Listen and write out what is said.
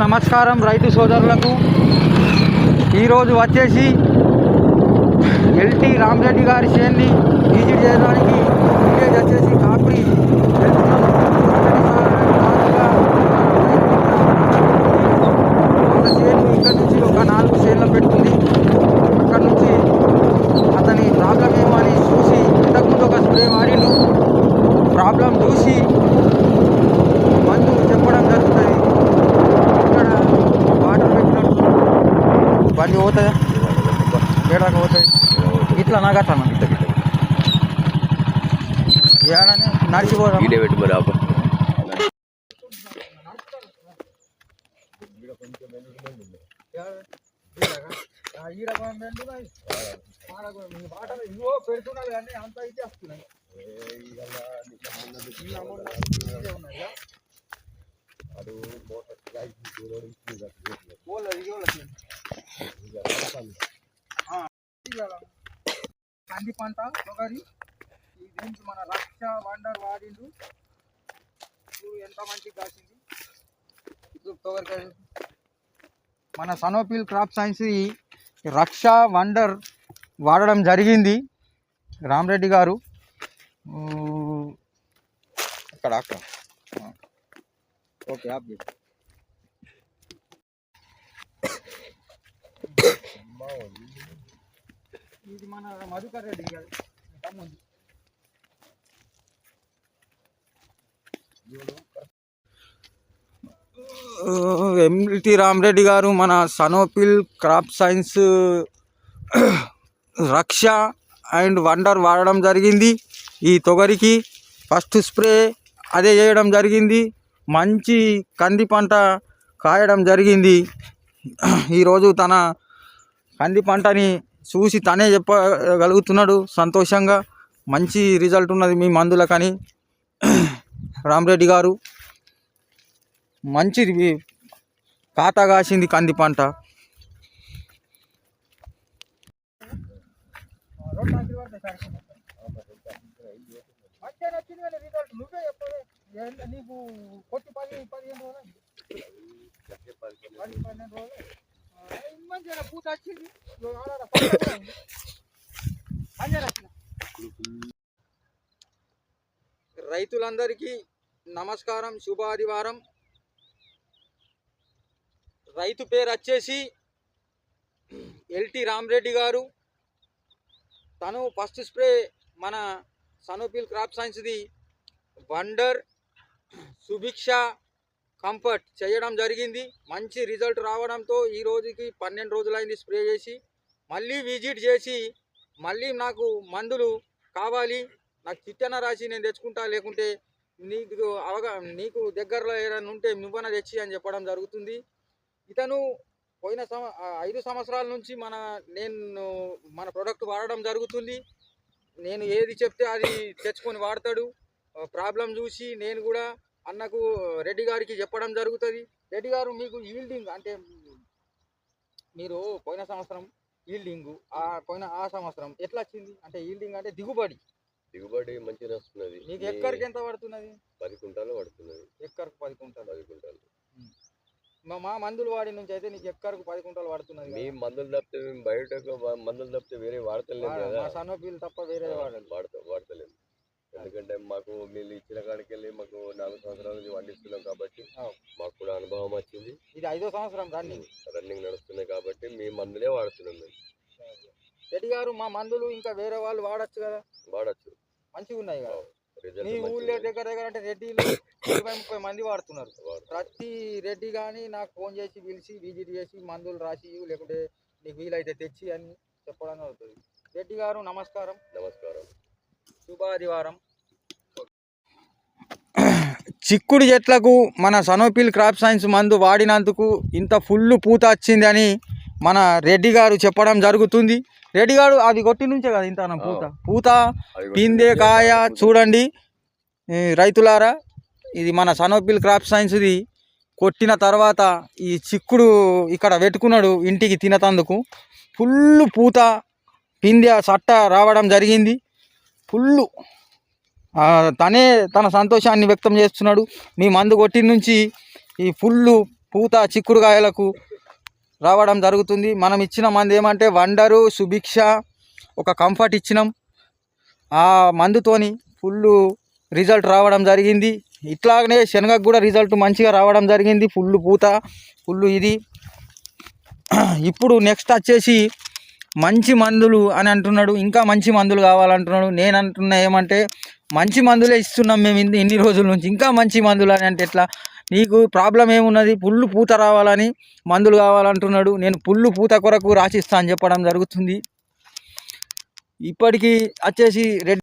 నమస్కారం రైతు సోదరులకు. ఈరోజు వచ్చేసి ఎల్టీ రామరెడ్డి గారి చేన్ని విజిట్ చేయడానికి విలేజ్ వచ్చేసి కాప్రి వెళ్తున్నాం. ఒక చేను ఇక్కడ నుంచి ఒక 4 చేన్లు పెట్టుకుంది. అక్కడ నుంచి అతని ప్రాబ్లం ఏమో అని చూసి ఇంతకుముందు ఒక స్ప్రే వాడిండు. ప్రాబ్లం చూసి మందు చెప్పడం జరుగుతుంది. ఇక్కడ వాటర్ పెట్టినట్టు బండి పోతాయా ఏడాక పోతాయి ఇట్లా నాకు అట్లా ఏడానే నడిచిపోదాం. ఇవో పెడుతున్నారు కానీ అంత అయితే వస్తున్నాయి. కంది పంట తొగరి దీనికి మన రక్ష వండర్ వాడిండు. ఇప్పుడు ఎంత మంచిగా కాసింది. ఇప్పుడు తొగరికాయ మన సనోఫిల్ క్రాప్ సైన్స్ రక్ష వండర్ వాడడం జరిగింది రామరెడ్డి గారు. అక్కడ ఓకే ఆప్ ఇది మన మధుకర్ రెడ్డి గారు తమ్ముడు. ఎంటి రామరెడ్డి గారు మన సనోఫిల్ క్రాప్ సైన్స్ రక్ష అండ్ వండర్ వాడడం జరిగింది. ఈ తొగరికి ఫస్ట్ స్ప్రే అదే చేయడం జరిగింది. మంచి కంది పంట కాయడం జరిగింది. ఈరోజు తన కంది పంటని చూసి తనే చెప్పగలుగుతున్నాడు సంతోషంగా. మంచి రిజల్ట్ ఉన్నది మీ మందులకని రామరెడ్డి గారు. మంచి ఖాతా కాసింది కంది పంట. నీకు కొట్టి 15 రోజులు మంచిగా పూత వచ్చింది. రైతులందరికీ నమస్కారం, శుభాదివారం. రైతు పేరు వచ్చేసి ఎల్టీ రామరెడ్డి గారు. తను ఫస్ట్ స్ప్రే మన సనోఫిల్ క్రాప్ సైన్స్ది వండర్ సుభిక్ష కంఫర్ట్ చేయడం జరిగింది. మంచి రిజల్ట్ రావడంతో ఈ రోజుకి 12 రోజులైంది స్ప్రే చేసి. మళ్ళీ విజిట్ చేసి మళ్ళీ నాకు మందులు కావాలి, నాకు చిట్టన రాసి నేను తెచ్చుకుంటా, లేకుంటే నీకు దగ్గరలో ఏదైనా ఉంటే నువ్వన తెచ్చి అని చెప్పడం జరుగుతుంది. ఇతను పోయిన 5 సంవత్సరాల నుంచి నేను మన ప్రోడక్ట్ వాడడం జరుగుతుంది. నేను ఏది చెప్తే అది తెచ్చుకొని వాడతాడు. ప్రాబ్లం చూసి నేను కూడా అన్నకు రెడ్డి గారికి చెప్పడం జరుగుతుంది. రెడ్డి గారు మీకు ఈల్డింగ్ అంటే మీరు పోయిన సంవత్సరం ఈల్డింగ్ ఆ సంవత్సరం ఎట్లా వచ్చింది? అంటే ఈల్డింగ్ అంటే దిగుబడి మంచిగా వస్తున్నది. మీకు ఎక్కడికి ఎంత పడుతున్నది? 10 కుంటాలు పడుతున్నది. ఎక్కడికి 10 కుంటాలు. మా మందులు వాడి నుంచి అయితే నీకు ఎక్కడికి 10 కుంటాలు పడుతున్నది. మీ మందులు తప్పితే మేము బయట మందులు తప్పితే వేరే వాడతలేదు కదా. సనోఫిల్ తప్ప వేరే వాడతలేదు. ఎందుకంటే మాకు మీరు ఇచ్చిన కాడికి వెళ్ళి మాకు 4 సంవత్సరాల నుంచి వండిస్తున్నాం కాబట్టి మాకు కూడా అనుభవం వచ్చింది. ఇది 5వ సంవత్సరం రన్నింగ్ నడుస్తున్నాయి కాబట్టి మీ మందులే వాడుతున్నాం మేము. రెడ్డి గారు మా మందులు ఇంకా వేరే వాళ్ళు వాడచ్చు కదా? వాడచ్చు, మంచిగా ఉన్నాయి కదా. మీ ఊళ్ళో దగ్గర అంటే రెడ్డిలు 20-30 మంది వాడుతున్నారు. ప్రతి రెడ్డి కానీ నాకు ఫోన్ చేసి పిలిచి విజిట్ చేసి మందులు రాసి లేకుంటే నీకు వీలైతే తెచ్చి అని చెప్పడం అవుతుంది. రెడ్డి గారు నమస్కారం. శుభాదివారం. చిక్కుడు చెట్లకు మన సనోఫిల్ క్రాప్ సైన్స్ మందు వాడినందుకు ఇంత ఫుల్ పూత వచ్చింది అని మన రెడ్డి గారు చెప్పడం జరుగుతుంది. రెడ్డి గారు అది కొట్టి నుంచే కదా ఇంత పూత పిందే కాయ చూడండి రైతులారా. ఇది మన సనోఫిల్ క్రాప్ సైన్స్ది. కొట్టిన తర్వాత ఈ చిక్కుడు ఇక్కడ పెట్టుకున్నాడు ఇంటికి తినతందుకు. ఫుల్ పూత పిందె సట్ట రావడం జరిగింది. ఫుల్లు తనే తన సంతోషాన్ని వ్యక్తం చేస్తున్నాడు. మీ మందు కొట్టిన నుంచి ఈ ఫుల్లు పూత చిక్కుడుకాయలకు రావడం జరుగుతుంది. మనం ఇచ్చిన మందు ఏమంటే వండరు, సుభిక్ష, ఒక కంఫర్ట్ ఇచ్చినాం. ఆ మందుతోని ఫుల్లు రిజల్ట్ రావడం జరిగింది. ఇట్లాగనే శనగకు కూడా రిజల్ట్ మంచిగా రావడం జరిగింది. ఫుల్లు పూత, ఫుల్లు ఇది. ఇప్పుడు నెక్స్ట్ వచ్చేసి మంచి మందులు అని అంటున్నాడు. ఇంకా మంచి మందులు కావాలంటున్నాడు. నేను అంటున్నా ఏమంటే మంచి మందులే ఇస్తున్నాం మేము ఇన్ని రోజుల నుంచి. ఇంకా మంచి మందులు అని అంటే ఎట్లా? నీకు ప్రాబ్లం ఏమున్నది? పుల్లు పూత రావాలని మందులు కావాలంటున్నాడు. నేను పుల్లు పూత కొరకు రాసిస్తా అని చెప్పడం జరుగుతుంది. ఇప్పటికీ వచ్చేసి రెడ్